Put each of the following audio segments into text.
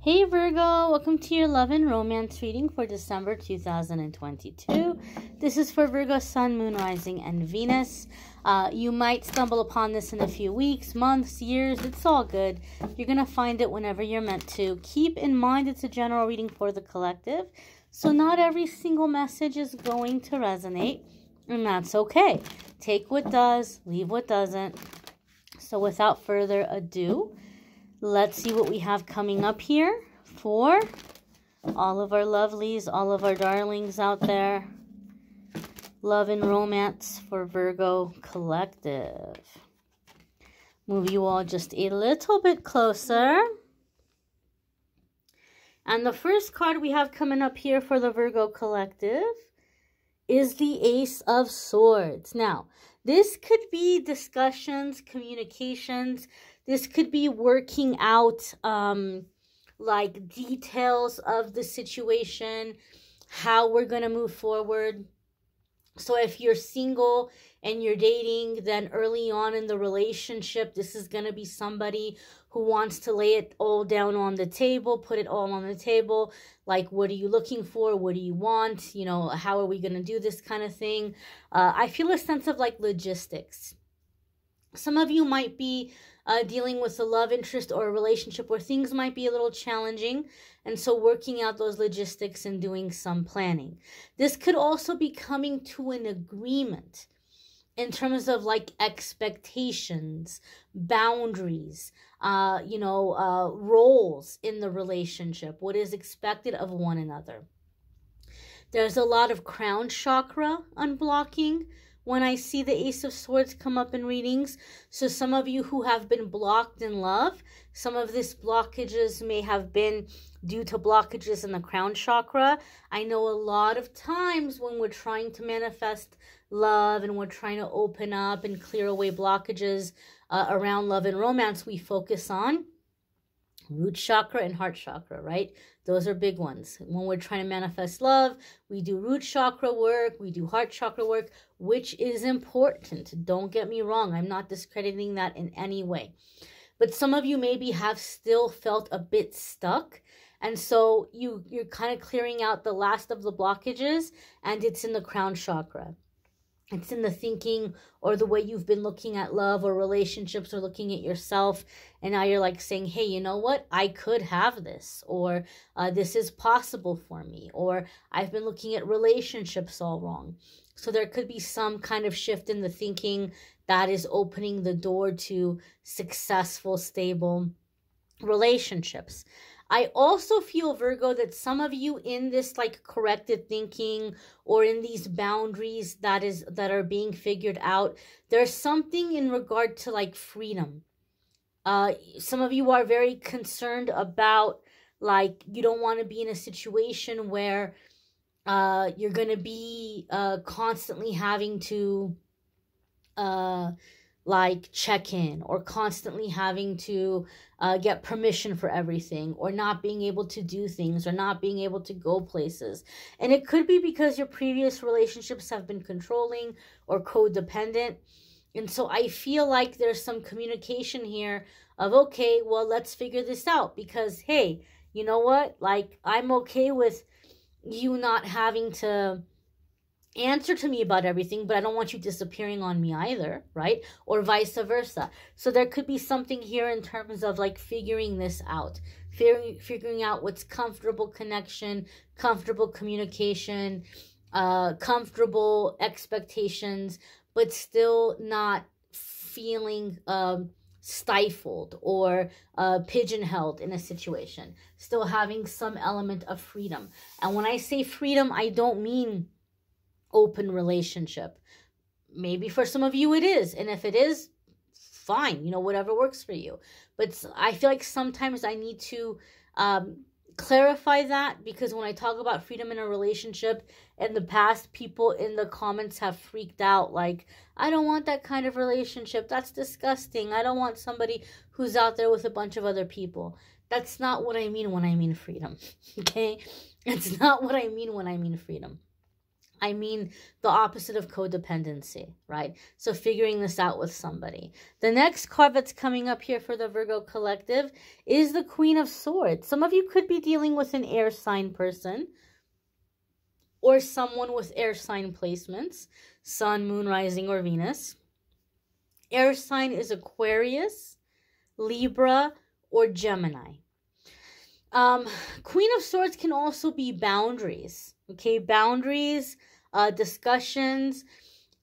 Hey Virgo, welcome to your love and romance reading for December 2022. This is for Virgo, Sun, Moon, Rising, and Venus. You might stumble upon this in a few weeks, months, years. It's all good. You're going to find it whenever you're meant to. Keep in mind it's a general reading for the collective, so not every single message is going to resonate, and that's okay. Take what does, leave what doesn't. So without further ado, let's see what we have coming up here for all of our lovelies, all of our darlings out there. Love and romance for Virgo collective. Move you all just a little bit closer. And the first card we have coming up here for the Virgo collective is the Ace of Swords. Now, this could be discussions, communications. This could be working out like details of the situation, how we're going to move forward. So if you're single and you're dating, then early on in the relationship, this is going to be somebody who wants to lay it all down on the table, put it all on the table. Like, what are you looking for? What do you want? You know, how are we going to do this kind of thing? I feel a sense of like logistics. Some of you might be dealing with a love interest or a relationship where things might be a little challenging. And so working out those logistics and doing some planning. This could also be coming to an agreement in terms of like expectations, boundaries, roles in the relationship, what is expected of one another. There's a lot of crown chakra unblocking when I see the Ace of Swords come up in readings. So some of you who have been blocked in love, some of these blockages may have been due to blockages in the crown chakra. I know a lot of times when we're trying to manifest love and we're trying to open up and clear away blockages around love and romance, we focus on root chakra and heart chakra, right? Those are big ones. When we're trying to manifest love, we do root chakra work, we do heart chakra work, which is important. Don't get me wrong. I'm not discrediting that in any way. But some of you maybe have still felt a bit stuck. And so you're kind of clearing out the last of the blockages, and it's in the crown chakra. It's in the thinking or the way you've been looking at love or relationships or looking at yourself. And now you're like saying, hey, you know what? I could have this, or this is possible for me, or I've been looking at relationships all wrong. So there could be some kind of shift in the thinking that is opening the door to successful, stable relationships. I also feel, Virgo, that some of you in this like corrected thinking or in these boundaries that are being figured out, there's something in regard to like freedom. Some of you are very concerned about like you don't want to be in a situation where you're going to be constantly having to like check in, or constantly having to get permission for everything, or not being able to do things, or not being able to go places. And it could be because your previous relationships have been controlling or codependent. And so I feel like there's some communication here of, okay, well, let's figure this out, because, hey, you know what? Like, I'm okay with you not having to answer to me about everything, but I don't want you disappearing on me either, right? Or vice versa. So there could be something here in terms of like figuring this out, figuring out what's comfortable connection, comfortable communication, comfortable expectations, but still not feeling stifled or pigeonholed in a situation, still having some element of freedom. And when I say freedom, I don't mean open relationship. Maybe for some of you it is, and if it is, fine, whatever works for you. But I feel like sometimes I need to clarify that, because when I talk about freedom in a relationship in the past, people in the comments have freaked out like, I don't want that kind of relationship, that's disgusting, I don't want somebody who's out there with a bunch of other people. That's not what I mean when I mean freedom. Okay, it's not what I mean when I mean freedom. I mean the opposite of codependency, right? So figuring this out with somebody. The next card that's coming up here for the Virgo collective is the Queen of Swords. Some of you could be dealing with an air sign person or someone with air sign placements, Sun, Moon, Rising, or Venus. Air sign is Aquarius, Libra, or Gemini. Queen of Swords can also be boundaries, okay? Boundaries, discussions.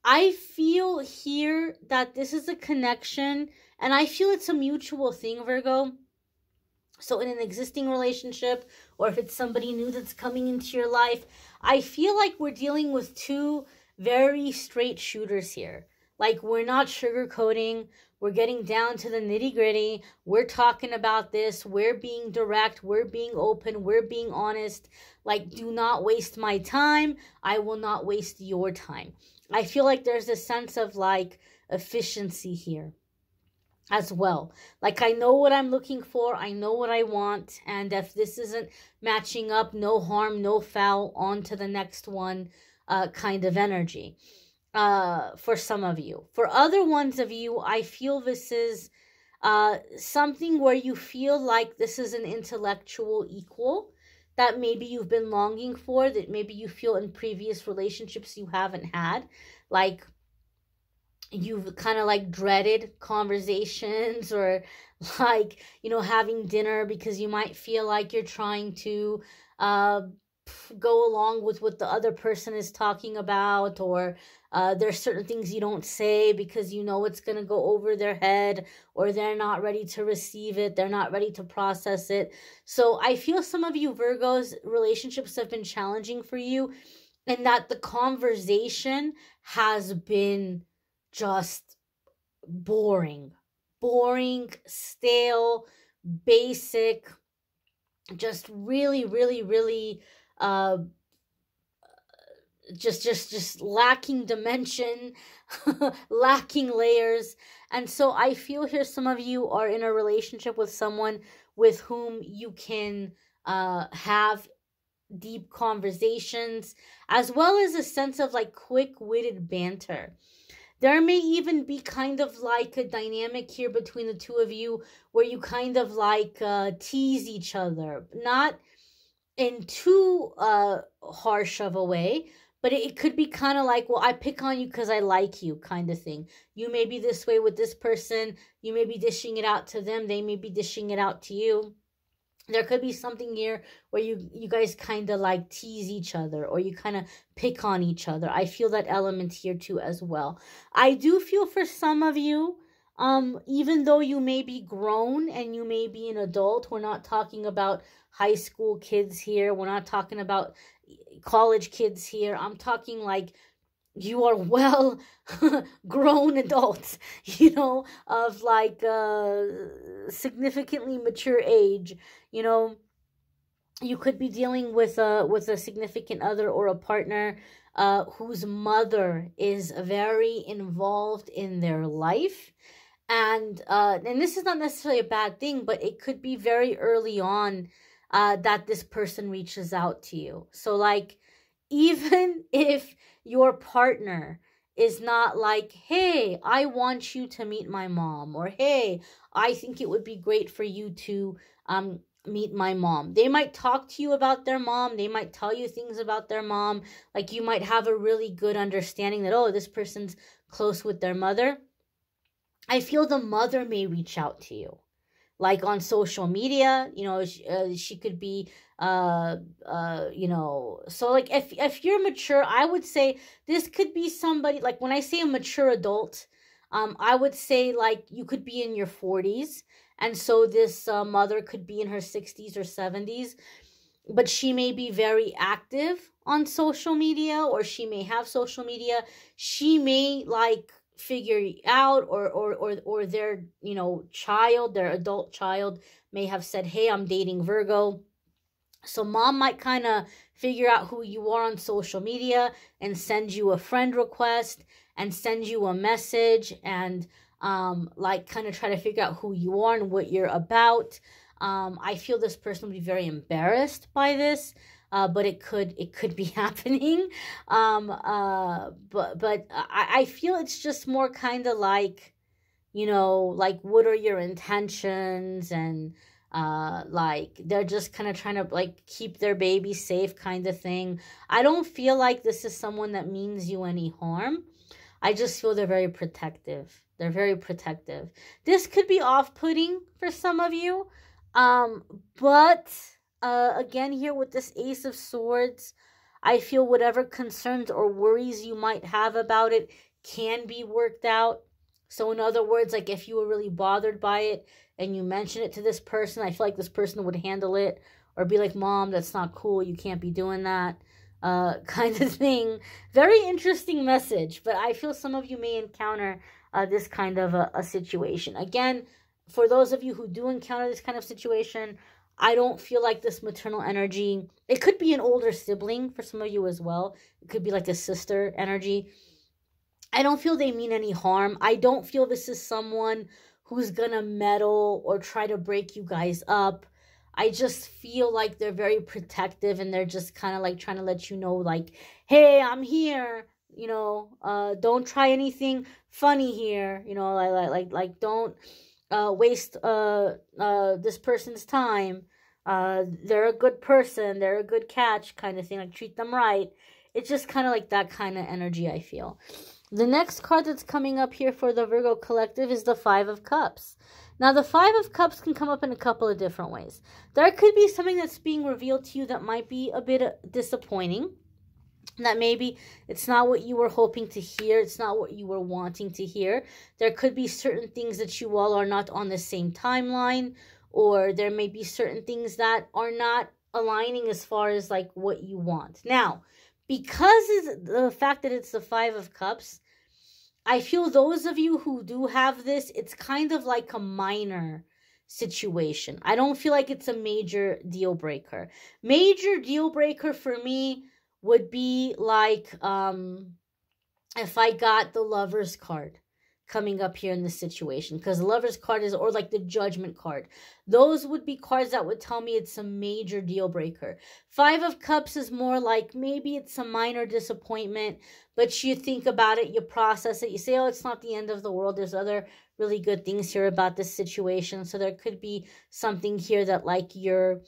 I feel here that this is a connection, and I feel it's a mutual thing, Virgo. So in an existing relationship, or if it's somebody new that's coming into your life, I feel like we're dealing with two very straight shooters here. Like, we're not sugarcoating. We're getting down to the nitty gritty. We're talking about this. We're being direct. We're being open. We're being honest. Like, do not waste my time. I will not waste your time. I feel like there's a sense of like efficiency here as well. Like, I know what I'm looking for. I know what I want. And if this isn't matching up, no harm, no foul, on to the next one kind of energy. For some of you. For other ones of you, I feel this is something where you feel like this is an intellectual equal that maybe you've been longing for, that maybe you feel in previous relationships you haven't had. Like, you've kind of like dreaded conversations, or like, you know, having dinner because you might feel like you're trying to go along with what the other person is talking about, or there's certain things you don't say because you know it's going to go over their head, or they're not ready to receive it, they're not ready to process it. So I feel some of you Virgos, relationships have been challenging for you, and that the conversation has been just boring, stale, basic, just really, really, really just lacking dimension, lacking layers. And so I feel here some of you are in a relationship with someone with whom you can have deep conversations, as well as a sense of like quick-witted banter. There may even be kind of like a dynamic here between the two of you where you kind of like tease each other, not in too harsh of a way, but it could be kind of like, well, I pick on you because I like you kind of thing. You may be this way with this person. You may be dishing it out to them. They may be dishing it out to you. There could be something here where you guys kind of like tease each other, or you kind of pick on each other. I feel that element here too as well. I do feel for some of you, even though you may be grown and you may be an adult, we're not talking about high school kids here. We're not talking about college kids here. I'm talking like you are well grown adults, you know, of like significantly mature age. You know, you could be dealing with a significant other or a partner whose mother is very involved in their life. And this is not necessarily a bad thing, but it could be very early on that this person reaches out to you. So like, even if your partner is not like, hey, I want you to meet my mom, or hey, I think it would be great for you to meet my mom. They might talk to you about their mom. They might tell you things about their mom. Like, you might have a really good understanding that, oh, this person's close with their mother. I feel the mother may reach out to you, like on social media. You know, she could be, you know, so like if you're mature, I would say this could be somebody, like when I say a mature adult, I would say like you could be in your 40s. And so this mother could be in her 60s or 70s, but she may be very active on social media, or she may have social media. She may like figure out, or their, you know, child, their adult child may have said, hey, I'm dating Virgo. So mom might kind of figure out who you are on social media and send you a friend request and send you a message, and like kind of try to figure out who you are and what you're about. I feel this person would be very embarrassed by this. but it could be happening. But I feel it's just more kind of like, like, what are your intentions? And like they're just kind of trying to like keep their baby safe kind of thing. I don't feel like this is someone that means you any harm. I just feel they're very protective. They're very protective. This could be off-putting for some of you. But again, here with this Ace of Swords, I feel whatever concerns or worries you might have about it can be worked out. So in other words, like if you were really bothered by it and you mention it to this person, I feel like this person would handle it or be like, Mom, that's not cool. You can't be doing that. Kind of thing. Very interesting message, but I feel some of you may encounter this kind of a situation. Again, for those of you who do encounter this kind of situation, I don't feel like this maternal energy, it could be an older sibling for some of you as well. It could be like a sister energy. I don't feel they mean any harm. I don't feel this is someone who's gonna meddle or try to break you guys up. I just feel like they're very protective and they're just kind of like trying to let you know, like, hey, I'm here. Don't try anything funny here. Like don't waste this person's time. They're a good person. They're a good catch kind of thing. Like, treat them right. It's just kind of like that kind of energy, I feel. The next card that's coming up here for the Virgo collective is the Five of Cups. Now, the Five of Cups can come up in a couple of different ways. There could be something that's being revealed to you that might be a bit disappointing. That maybe it's not what you were hoping to hear. It's not what you were wanting to hear. There could be certain things that you all are not on the same timeline. Or there may be certain things that are not aligning as far as like what you want. Now, because of the fact that it's the Five of Cups, I feel those of you who do have this, it's kind of like a minor situation. I don't feel like it's a major deal breaker. Major deal breaker for me would be like if I got the Lover's card coming up here in this situation, because the Lover's card is, or like the Judgment card. Those would be cards that would tell me it's a major deal breaker. Five of Cups is more like maybe it's a minor disappointment, but you think about it, you process it, you say, oh, it's not the end of the world. There's other really good things here about this situation. So there could be something here that like you're,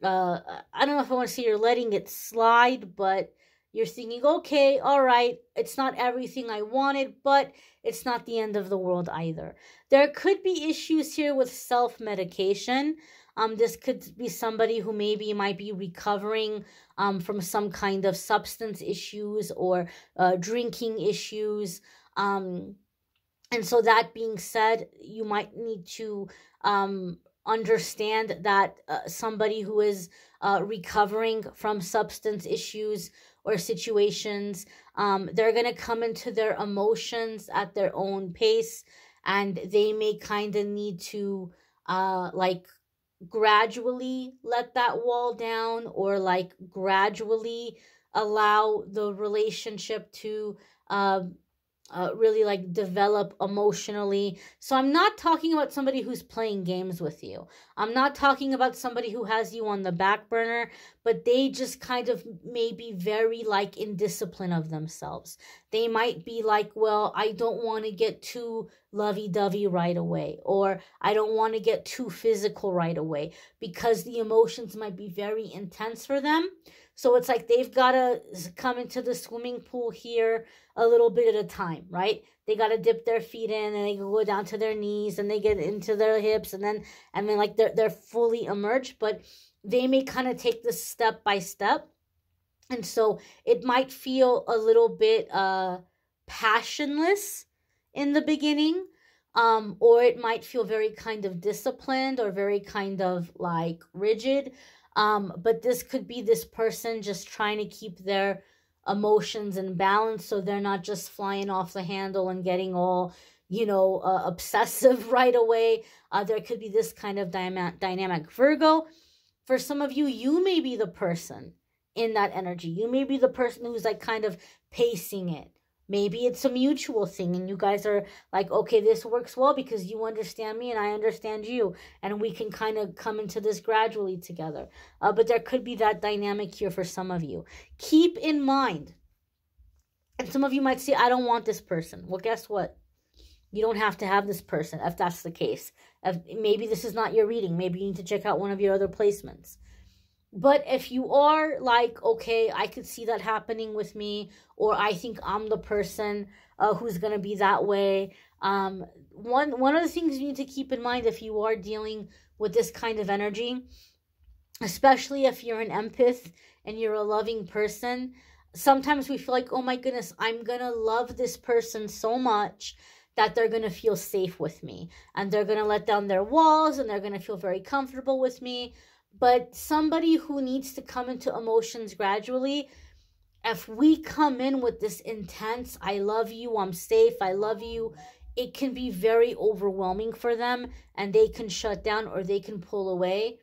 I don't know if I want to say you're letting it slide, but you're thinking, okay, all right, it's not everything I wanted, but it's not the end of the world either. There could be issues here with self-medication. This could be somebody who maybe might be recovering from some kind of substance issues or drinking issues. And so that being said, you might need to understand that somebody who is recovering from substance issues or situations, they're going to come into their emotions at their own pace, and they may kind of need to like gradually let that wall down, or like gradually allow the relationship to really like develop emotionally. So I'm not talking about somebody who's playing games with you. I'm not talking about somebody who has you on the back burner, but they just kind of may be very like in discipline of themselves. They might be like, well, I don't want to get too lovey-dovey right away, or I don't want to get too physical right away, because the emotions might be very intense for them. So it's like they've got to come into the swimming pool here a little bit at a time, right? They got to dip their feet in, and they go down to their knees, and they get into their hips, and then like they're fully immersed, but they may kind of take this step by step. And so it might feel a little bit passionless in the beginning, or it might feel very kind of disciplined or very kind of like rigid. But this could be this person just trying to keep their emotions in balance, so they're not just flying off the handle and getting all, obsessive right away. There could be this kind of dynamic. Virgo, for some of you, you may be the person in that energy. You may be the person who's like kind of pacing it, Maybe it's a mutual thing and you guys are like, okay, this works well because you understand me and I understand you, and we can kind of come into this gradually together. But there could be that dynamic here for some of you. Keep in mind, and some of you might say, I don't want this person. Well, guess what? You don't have to have this person if that's the case. Maybe this is not your reading. Maybe you need to check out one of your other placements. But if you are like, okay, I could see that happening with me, or I think I'm the person who's going to be that way. One of the things you need to keep in mind if you are dealing with this kind of energy, especially if you're an empath and you're a loving person, sometimes we feel like, oh my goodness, I'm going to love this person so much that they're going to feel safe with me. And they're going to let down their walls and they're going to feel very comfortable with me. But somebody who needs to come into emotions gradually, if we come in with this intense, I love you, I'm safe, I love you, it can be very overwhelming for them and they can shut down or they can pull away.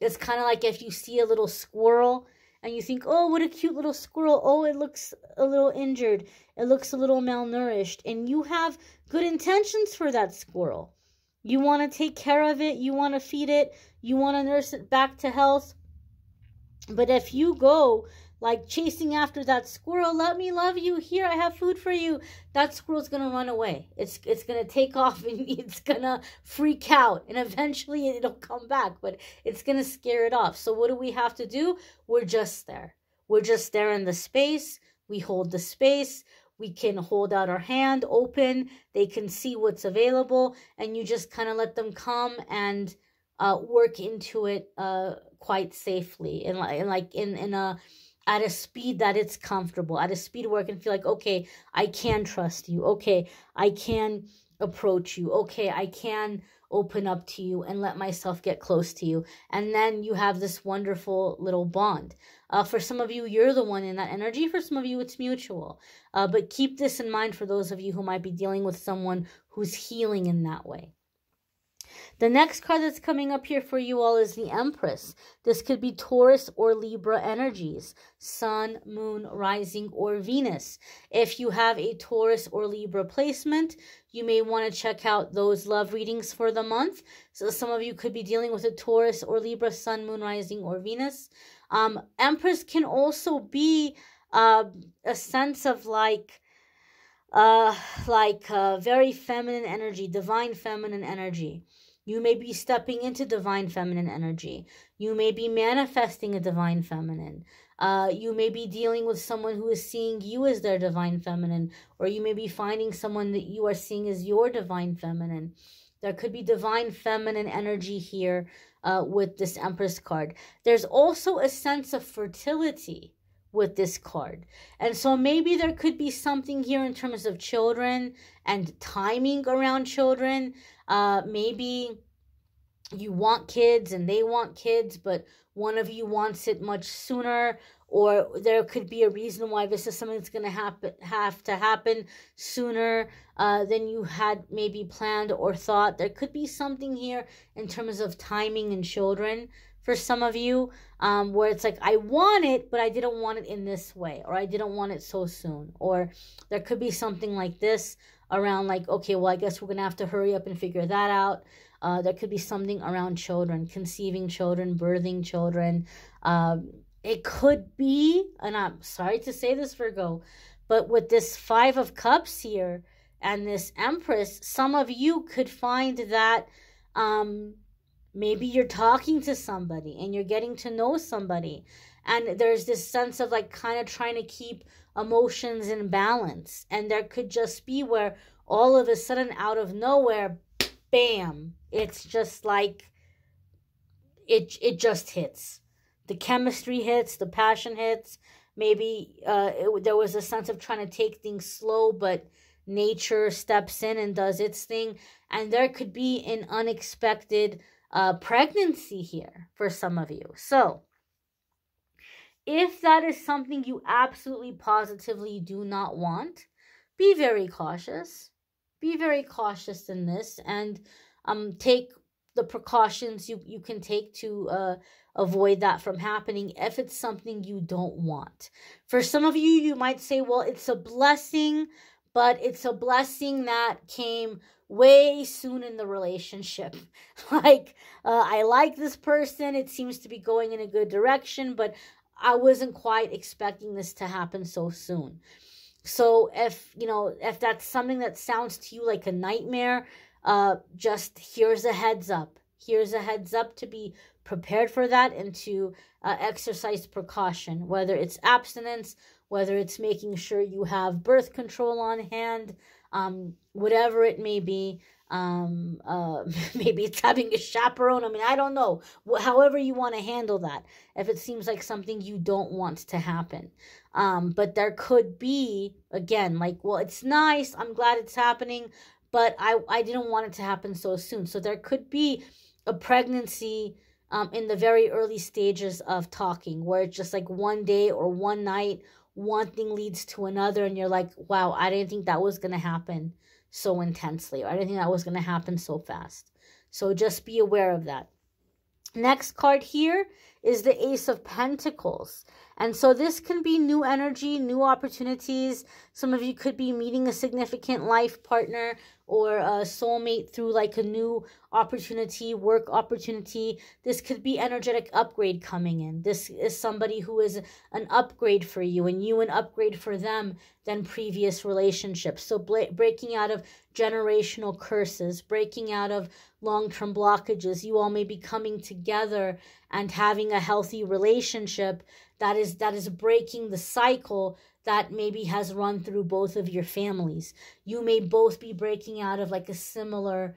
It's kind of like if you see a little squirrel and you think, oh, what a cute little squirrel. Oh, it looks a little injured. It looks a little malnourished. And you have good intentions for that squirrel. You want to take care of it. You want to feed it. You want to nurse it back to health. But if you go like chasing after that squirrel, let me love you, here, I have food for you, that squirrel's going to run away. It's going to take off and it's going to freak out. And eventually it'll come back, but it's going to scare it off. So what do we have to do? We're just there. We're just there in the space. We hold the space. We can hold out our hand open. They can see what's available. And you just kind of let them come and work into it quite safely. And like in a at a speed that it's comfortable, at a speed where I can feel like, okay, I can trust you. Okay, I can approach you. Okay, I can open up to you and let myself get close to you. And then you have this wonderful little bond. For some of you, you're the one in that energy. For some of you, it's mutual. But keep this in mind for those of you who might be dealing with someone who's healing in that way. The next card that's coming up here for you all is the Empress. This could be Taurus or Libra energies, Sun, Moon, Rising, or Venus. If you have a Taurus or Libra placement, you may want to check out those love readings for the month. So some of you could be dealing with a Taurus or Libra, Sun, Moon, Rising, or Venus. Empress can also be a sense of very feminine energy, divine feminine energy. You may be stepping into divine feminine energy. You may be manifesting a divine feminine. You may be dealing with someone who is seeing you as their divine feminine, or you may be finding someone that you are seeing as your divine feminine. There could be divine feminine energy here with this Empress card. There's also a sense of fertility with this card. And so maybe there could be something here in terms of children and timing around children. Maybe you want kids and they want kids, but one of you wants it much sooner, or there could be a reason why this is something that's going to have to happen sooner than you had maybe planned or thought. There could be something here in terms of timing and children for some of you, where it's like, I want it, but I didn't want it in this way, or I didn't want it so soon. Or there could be something like this around like, okay, well, I guess we're going to have to hurry up and figure that out. There could be something around children, conceiving children, birthing children. It could be, and I'm sorry to say this, Virgo, but with this Five of Cups here and this Empress, some of you could find that maybe you're talking to somebody and you're getting to know somebody, and there's this sense of like kind of trying to keep emotions in balance. And there could just be where all of a sudden out of nowhere, bam, it's just like it just hits. The chemistry hits, the passion hits. Maybe there was a sense of trying to take things slow, but nature steps in and does its thing. And there could be an unexpected pregnancy here for some of you. So if that is something you absolutely positively do not want, be very cautious. Be very cautious in this, and take the precautions you can take to avoid that from happening if it's something you don't want. For some of you, you might say, well, it's a blessing, but it's a blessing that came way soon in the relationship. Like, I like this person. It seems to be going in a good direction, but I wasn't quite expecting this to happen so soon. So if that's something that sounds to you like a nightmare, just here's a heads up. Here's a heads up to be prepared for that and to exercise precaution, whether it's abstinence, whether it's making sure you have birth control on hand, whatever it may be. Maybe it's having a chaperone. I mean, I don't know. However you want to handle that, if it seems like something you don't want to happen. But there could be, again, like, well, it's nice. I'm glad it's happening, but I didn't want it to happen so soon. So there could be a pregnancy in the very early stages of talking, where it's just like one day or one night, one thing leads to another, and you're like, wow, I didn't think that was going to happen so intensely, or I didn't think that was going to happen so fast. So just be aware of that. Next card here is the Ace of Pentacles. And so this can be new energy, new opportunities. Some of you could be meeting a significant life partner or a soulmate through like a new opportunity, work opportunity. This could be energetic upgrade coming in. This is somebody who is an upgrade for you and you an upgrade for them than previous relationships. So breaking out of generational curses, breaking out of long-term blockages. You all may be coming together and having a healthy relationship that is breaking the cycle that maybe has run through both of your families. You may both be breaking out of like a similar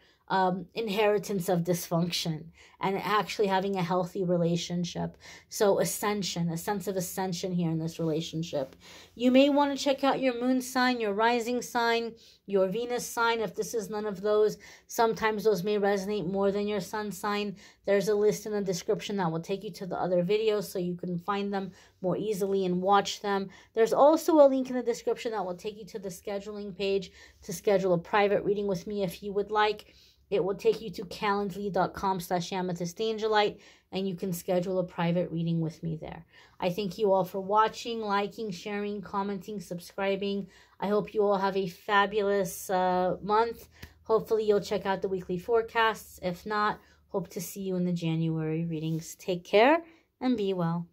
inheritance of dysfunction and actually having a healthy relationship. So ascension, a sense of ascension here in this relationship. You may want to check out your moon sign, your rising sign, your Venus sign. If this is none of those, sometimes those may resonate more than your sun sign. There's a list in the description that will take you to the other videos so you can find them more easily and watch them. There's also a link in the description that will take you to the scheduling page to schedule a private reading with me if you would like. It will take you to calendly.com/amethystangelite, and you can schedule a private reading with me there. I thank you all for watching, liking, sharing, commenting, subscribing. I hope you all have a fabulous month. Hopefully you'll check out the weekly forecasts. If not, hope to see you in the January readings. Take care and be well.